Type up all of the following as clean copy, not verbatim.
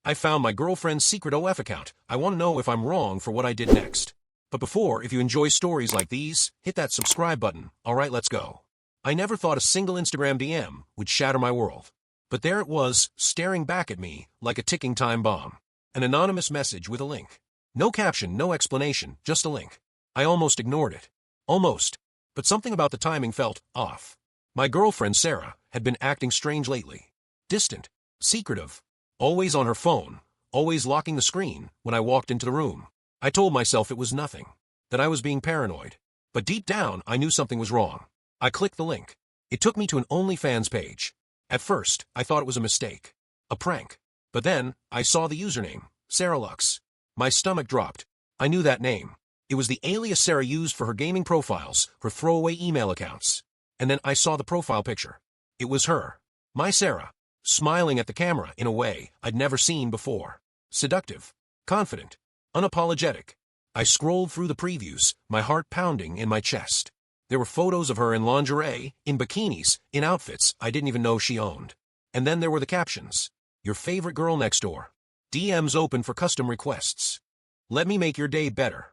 I found my girlfriend's secret OF account. I want to know if I'm wrong for what I did next. But before, if you enjoy stories like these, hit that subscribe button. Alright, let's go. I never thought a single Instagram DM would shatter my world. But there it was, staring back at me like a ticking time bomb. An anonymous message with a link. No caption, no explanation, just a link. I almost ignored it. Almost. But something about the timing felt off. My girlfriend, Sarah, had been acting strange lately. Distant. Secretive. Always on her phone. Always locking the screen when I walked into the room. I told myself it was nothing. That I was being paranoid. But deep down, I knew something was wrong. I clicked the link. It took me to an OnlyFans page. At first, I thought it was a mistake. A prank. But then, I saw the username. Sarah Lux. My stomach dropped. I knew that name. It was the alias Sarah used for her gaming profiles, her throwaway email accounts. And then I saw the profile picture. It was her. My Sarah. Smiling at the camera in a way I'd never seen before. Seductive. Confident. Unapologetic. I scrolled through the previews, my heart pounding in my chest. There were photos of her in lingerie, in bikinis, in outfits I didn't even know she owned. And then there were the captions. Your favorite girl next door. DMs open for custom requests. Let me make your day better.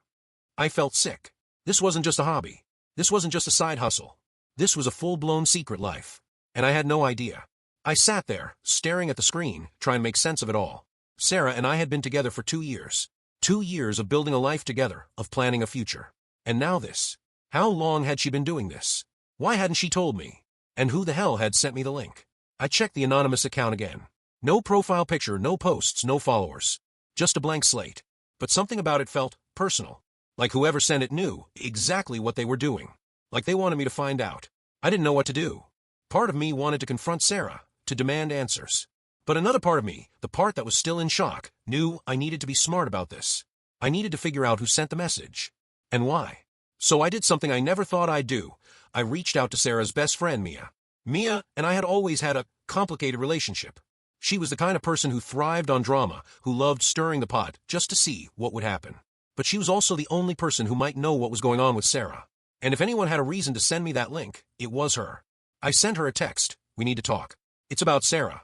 I felt sick. This wasn't just a hobby. This wasn't just a side hustle. This was a full-blown secret life. And I had no idea. I sat there, staring at the screen, trying to make sense of it all. Sarah and I had been together for 2 years. 2 years of building a life together, of planning a future. And now this. How long had she been doing this? Why hadn't she told me? And who the hell had sent me the link? I checked the anonymous account again. No profile picture, no posts, no followers. Just a blank slate. But something about it felt personal. Like whoever sent it knew exactly what they were doing. Like they wanted me to find out. I didn't know what to do. Part of me wanted to confront Sarah, to demand answers. But another part of me, the part that was still in shock, knew I needed to be smart about this. I needed to figure out who sent the message. And why. So I did something I never thought I'd do. I reached out to Sarah's best friend, Mia. Mia and I had always had a complicated relationship. She was the kind of person who thrived on drama, who loved stirring the pot just to see what would happen. But she was also the only person who might know what was going on with Sarah. And if anyone had a reason to send me that link, it was her. I sent her a text. We need to talk. It's about Sarah.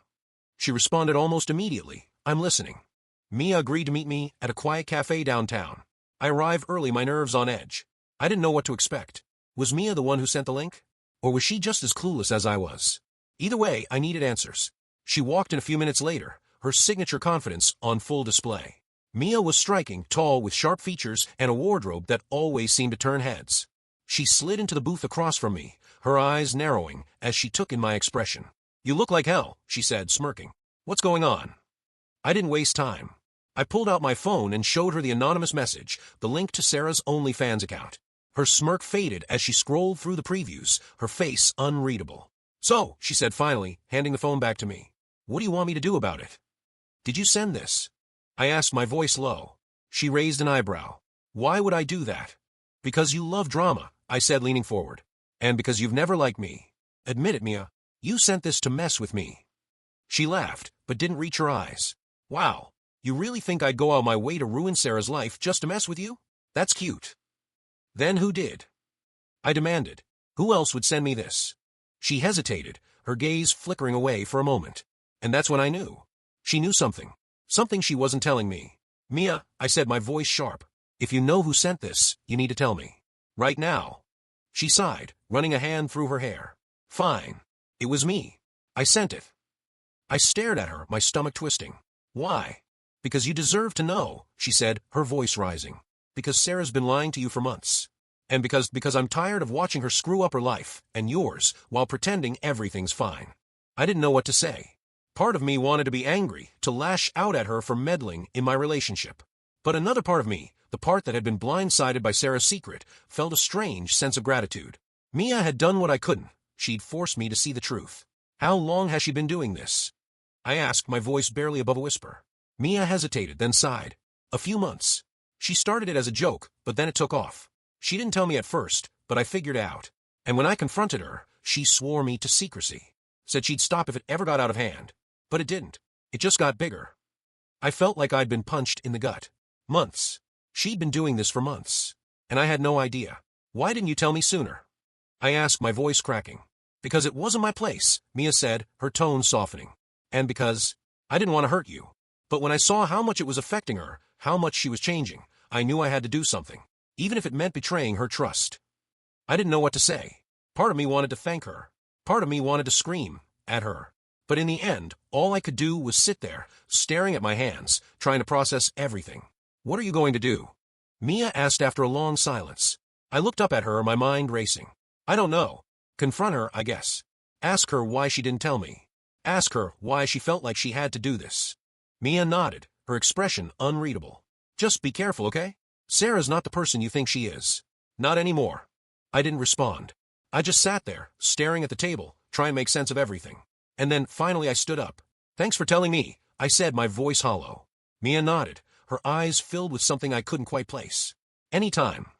She responded almost immediately. I'm listening. Mia agreed to meet me at a quiet cafe downtown. I arrived early, my nerves on edge. I didn't know what to expect. Was Mia the one who sent the link? Or was she just as clueless as I was? Either way, I needed answers. She walked in a few minutes later, her signature confidence on full display. Mia was striking, tall, with sharp features and a wardrobe that always seemed to turn heads. She slid into the booth across from me, her eyes narrowing as she took in my expression. You look like hell, she said, smirking. What's going on? I didn't waste time. I pulled out my phone and showed her the anonymous message, the link to Sarah's OnlyFans account. Her smirk faded as she scrolled through the previews, her face unreadable. So, she said finally, handing the phone back to me. What do you want me to do about it? Did you send this? I asked, my voice low. She raised an eyebrow. Why would I do that? Because you love drama, I said, leaning forward. And because you've never liked me. Admit it, Mia. You sent this to mess with me. She laughed, but didn't reach her eyes. Wow, you really think I'd go out my way to ruin Sarah's life just to mess with you? That's cute. Then who did? I demanded. Who else would send me this? She hesitated, her gaze flickering away for a moment. And that's when I knew. She knew something. Something she wasn't telling me. Mia, I said, my voice sharp. If you know who sent this, you need to tell me. Right now. She sighed, running a hand through her hair. Fine. It was me. I sent it. I stared at her, my stomach twisting. Why? Because you deserve to know, she said, her voice rising. Because Sarah's been lying to you for months. And because I'm tired of watching her screw up her life, and yours, while pretending everything's fine. I didn't know what to say. Part of me wanted to be angry, to lash out at her for meddling in my relationship. But another part of me, the part that had been blindsided by Sarah's secret, felt a strange sense of gratitude. Mia had done what I couldn't. She'd forced me to see the truth. How long has she been doing this? I asked, my voice barely above a whisper. Mia hesitated, then sighed. A few months. She started it as a joke, but then it took off. She didn't tell me at first, but I figured it out. And when I confronted her, she swore me to secrecy. Said she'd stop if it ever got out of hand. But it didn't. It just got bigger. I felt like I'd been punched in the gut. Months. She'd been doing this for months. And I had no idea. Why didn't you tell me sooner? I asked, my voice cracking. Because it wasn't my place, Mia said, her tone softening. And because I didn't want to hurt you. But when I saw how much it was affecting her, how much she was changing, I knew I had to do something, even if it meant betraying her trust. I didn't know what to say. Part of me wanted to thank her. Part of me wanted to scream at her. But in the end, all I could do was sit there, staring at my hands, trying to process everything. "What are you going to do?" Mia asked after a long silence. I looked up at her, my mind racing. I don't know. Confront her, I guess. Ask her why she didn't tell me. Ask her why she felt like she had to do this. Mia nodded, her expression unreadable. "Just be careful, okay? Sarah's not the person you think she is. Not anymore." I didn't respond. I just sat there, staring at the table, trying to make sense of everything. And then, finally, I stood up. "Thanks for telling me," I said, my voice hollow. Mia nodded, her eyes filled with something I couldn't quite place. "Anytime."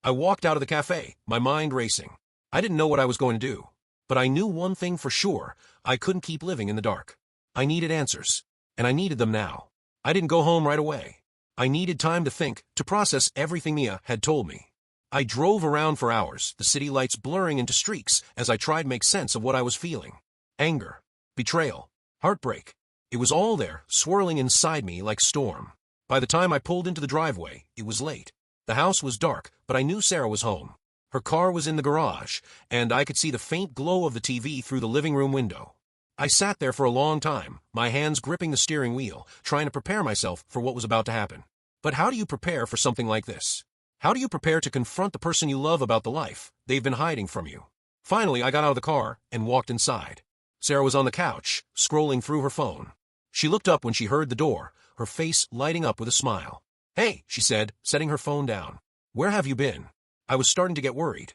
I walked out of the cafe, my mind racing. I didn't know what I was going to do. But I knew one thing for sure: I couldn't keep living in the dark. I needed answers. And I needed them now. I didn't go home right away. I needed time to think, to process everything Mia had told me. I drove around for hours, the city lights blurring into streaks as I tried to make sense of what I was feeling. Anger, betrayal, heartbreak. It was all there, swirling inside me like storm. By the time I pulled into the driveway, it was late. The house was dark, but I knew Sarah was home. Her car was in the garage, and I could see the faint glow of the TV through the living room window. I sat there for a long time, my hands gripping the steering wheel, trying to prepare myself for what was about to happen. But how do you prepare for something like this? How do you prepare to confront the person you love about the life they've been hiding from you? Finally, I got out of the car and walked inside. Sarah was on the couch, scrolling through her phone. She looked up when she heard the door, her face lighting up with a smile. "Hey," she said, setting her phone down. "Where have you been?" I was starting to get worried.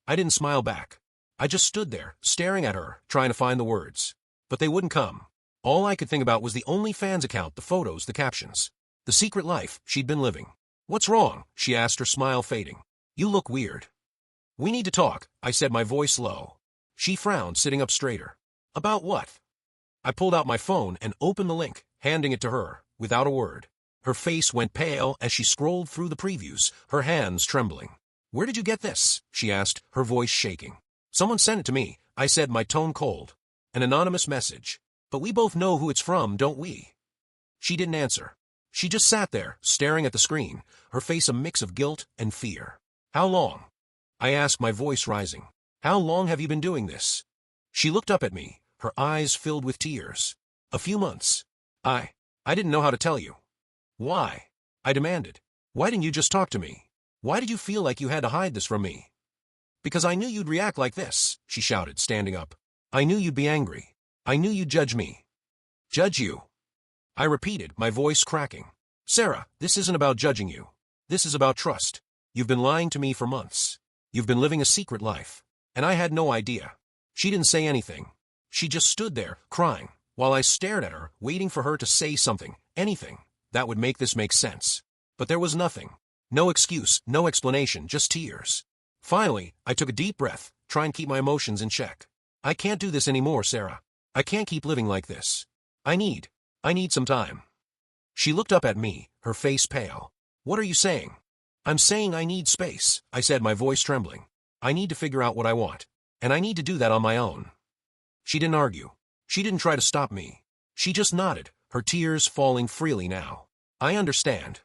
I didn't smile back. I just stood there, staring at her, trying to find the words. But they wouldn't come. All I could think about was the OnlyFans account, the photos, the captions. The secret life she'd been living. "What's wrong?" she asked, her smile fading. "You look weird." "We need to talk," I said, my voice low. She frowned, sitting up straighter. "About what?" I pulled out my phone and opened the link, handing it to her, without a word. Her face went pale as she scrolled through the previews, her hands trembling. "Where did you get this?" she asked, her voice shaking. "Someone sent it to me," I said, my tone cold. "An anonymous message. But we both know who it's from, don't we?" She didn't answer. She just sat there, staring at the screen, her face a mix of guilt and fear. "How long?" I asked, my voice rising. "How long have you been doing this?" She looked up at me, her eyes filled with tears. "A few months." I didn't know how to tell you." "Why?" I demanded. "Why didn't you just talk to me? Why did you feel like you had to hide this from me?" "Because I knew you'd react like this," she shouted, standing up. "I knew you'd be angry. I knew you'd judge me." "Judge you?" I repeated, my voice cracking. "Sarah, this isn't about judging you. This is about trust. You've been lying to me for months. You've been living a secret life. And I had no idea." She didn't say anything. She just stood there, crying, while I stared at her, waiting for her to say something, anything, that would make this make sense. But there was nothing. No excuse, no explanation, just tears. Finally, I took a deep breath, trying to keep my emotions in check. "I can't do this anymore, Sarah. I can't keep living like this. I need some time." She looked up at me, her face pale. "What are you saying?" "I'm saying I need space," I said, my voice trembling. "I need to figure out what I want. And I need to do that on my own." She didn't argue. She didn't try to stop me. She just nodded, her tears falling freely now. "I understand."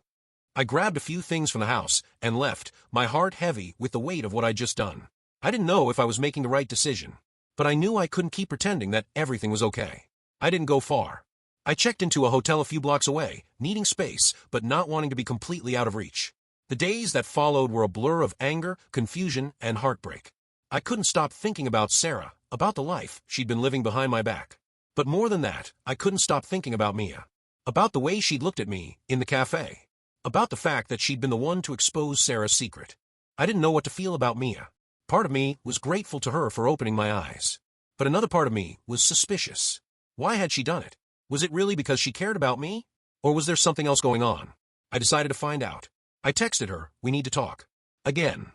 I grabbed a few things from the house and left, my heart heavy with the weight of what I'd just done. I didn't know if I was making the right decision, but I knew I couldn't keep pretending that everything was okay. I didn't go far. I checked into a hotel a few blocks away, needing space but not wanting to be completely out of reach. The days that followed were a blur of anger, confusion, and heartbreak. I couldn't stop thinking about Sarah, about the life she'd been living behind my back. But more than that, I couldn't stop thinking about Mia. About the way she'd looked at me in the cafe. About the fact that she'd been the one to expose Sarah's secret. I didn't know what to feel about Mia. Part of me was grateful to her for opening my eyes. But another part of me was suspicious. Why had she done it? Was it really because she cared about me? Or was there something else going on? I decided to find out. I texted her, "We need to talk." Again.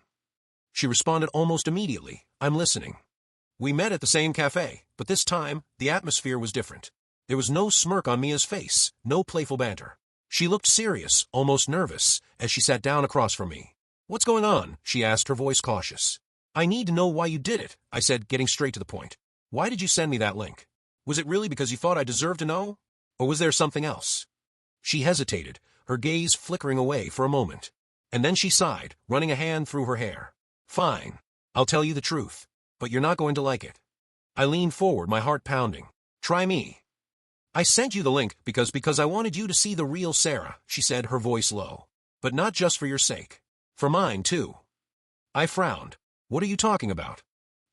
She responded almost immediately, "I'm listening." We met at the same cafe, but this time, the atmosphere was different. There was no smirk on Mia's face, no playful banter. She looked serious, almost nervous, as she sat down across from me. "What's going on?" she asked, her voice cautious. "I need to know why you did it," I said, getting straight to the point. "Why did you send me that link? Was it really because you thought I deserved to know? Or was there something else?" She hesitated, her gaze flickering away for a moment. And then she sighed, running a hand through her hair. Fine. I'll tell you the truth. But you're not going to like it. I leaned forward, my heart pounding. Try me. I sent you the link because I wanted you to see the real Sarah, she said, her voice low. But not just for your sake. For mine, too. I frowned. What are you talking about?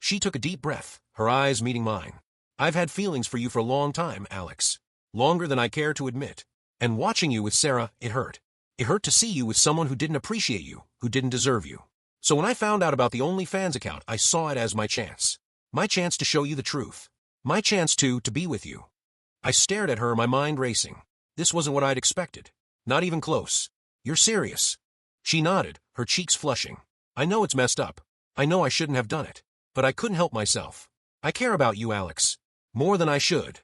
She took a deep breath, her eyes meeting mine. I've had feelings for you for a long time, Alex. Longer than I care to admit. And watching you with Sarah, it hurt. It hurt to see you with someone who didn't appreciate you, who didn't deserve you. So when I found out about the OnlyFans account, I saw it as my chance. My chance to show you the truth. My chance to be with you. I stared at her, my mind racing. This wasn't what I'd expected. Not even close. You're serious? She nodded, her cheeks flushing. I know it's messed up. I know I shouldn't have done it. But I couldn't help myself. I care about you, Alex. More than I should.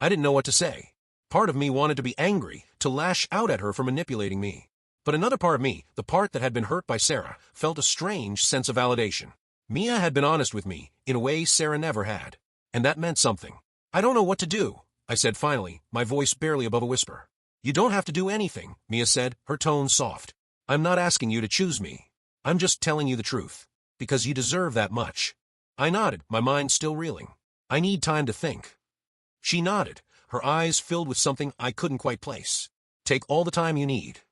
I didn't know what to say. Part of me wanted to be angry, to lash out at her for manipulating me. But another part of me, the part that had been hurt by Sarah, felt a strange sense of validation. Mia had been honest with me, in a way Sarah never had. And that meant something. I don't know what to do, I said finally, my voice barely above a whisper. You don't have to do anything, Mia said, her tone soft. I'm not asking you to choose me. I'm just telling you the truth. Because you deserve that much. I nodded, my mind still reeling. I need time to think. She nodded, her eyes filled with something I couldn't quite place. Take all the time you need.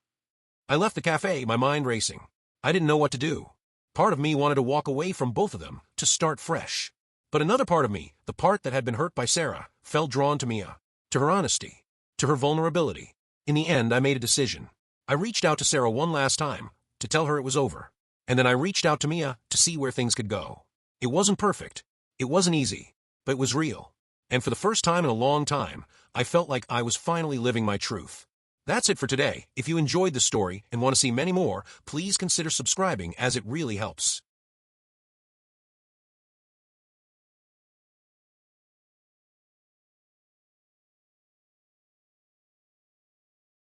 I left the cafe, my mind racing. I didn't know what to do. Part of me wanted to walk away from both of them, to start fresh. But another part of me, the part that had been hurt by Sarah, felt drawn to Mia. To her honesty. To her vulnerability. In the end, I made a decision. I reached out to Sarah one last time, to tell her it was over. And then I reached out to Mia, to see where things could go. It wasn't perfect. It wasn't easy. But it was real. And for the first time in a long time, I felt like I was finally living my truth. That's it for today. If you enjoyed this story and want to see many more, please consider subscribing as it really helps.